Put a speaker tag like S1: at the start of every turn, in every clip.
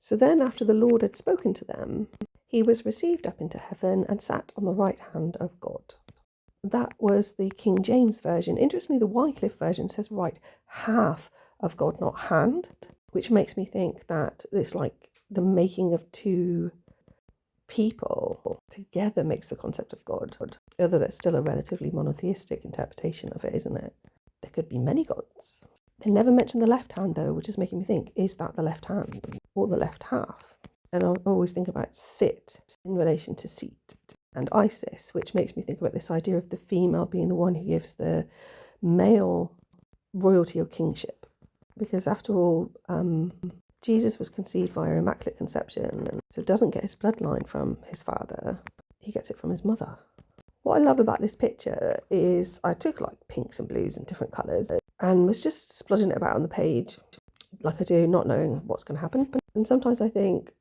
S1: So then after the Lord had spoken to them, he was received up into heaven and sat on the right hand of God. That was the King James Version. Interestingly, the Wycliffe version says right half of God, not hand, which makes me think that it's like the making of two people together makes the concept of God. Although that's still a relatively monotheistic interpretation of it, isn't it? There could be many gods. They never mention the left hand, though, which is making me think, is that the left hand or the left half? And I always think about sit in relation to seat and Isis, which makes me think about this idea of the female being the one who gives the male royalty or kingship. Because after all, Jesus was conceived via Immaculate Conception, and so doesn't get his bloodline from his father, he gets it from his mother. What I love about this picture is I took like pinks and blues and different colours and was just splodging it about on the page like I do, not knowing what's going to happen. And sometimes I think,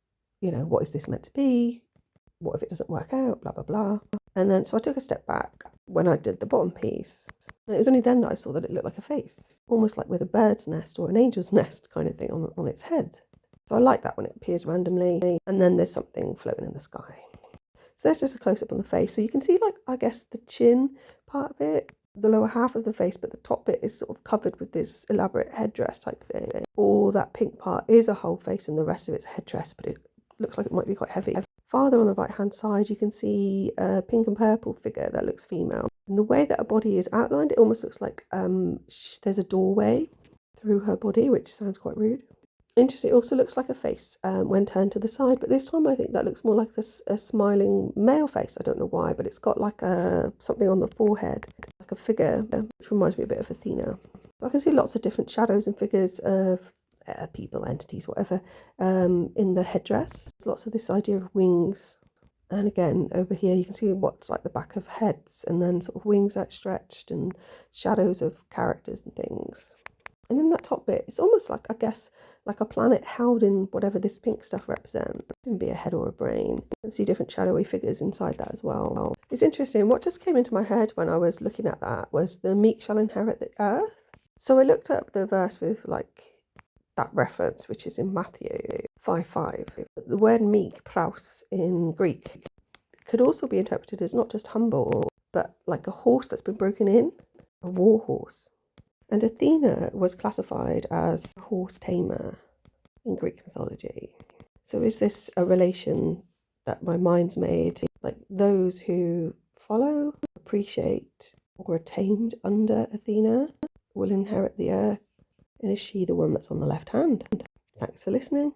S1: what is this meant to be? What if it doesn't work out? Blah, blah, blah. And then, so I took a step back when I did the bottom piece. And it was only then that I saw that it looked like a face, almost like with a bird's nest or an angel's nest kind of thing on its head. So I like that when it appears randomly. And then there's something floating in the sky. So that's just a close-up on the face. So you can see, like, I guess the chin part of it, the lower half of the face, but the top bit is sort of covered with this elaborate headdress type thing. Or that pink part is a whole face and the rest of it's headdress, but it looks like it might be quite heavy. Farther on the right-hand side, you can see a pink and purple figure that looks female. And the way that her body is outlined, it almost looks like there's a doorway through her body, which sounds quite rude. Interesting, it also looks like a face when turned to the side, but this time I think that looks more like a smiling male face. I don't know why, but it's got like something on the forehead, like a figure, which reminds me a bit of Athena. I can see lots of different shadows and figures of people, entities, whatever, in the headdress. There's lots of this idea of wings. And again, over here you can see what's like the back of heads and then sort of wings outstretched and shadows of characters and things. And in that top bit, it's almost like, I guess, like a planet held in whatever this pink stuff represents. It can be a head or a brain. You can see different shadowy figures inside that as well. It's interesting. What just came into my head when I was looking at that was the meek shall inherit the earth. So I looked up the verse with like that reference, which is in Matthew 5:5. The word meek, praus, in Greek, could also be interpreted as not just humble, but like a horse that's been broken in, a war horse. And Athena was classified as a horse tamer in Greek mythology. So is this a relation that my mind's made? Like those who follow, appreciate, or are tamed under Athena will inherit the earth. And is she the one that's on the left hand? Thanks for listening.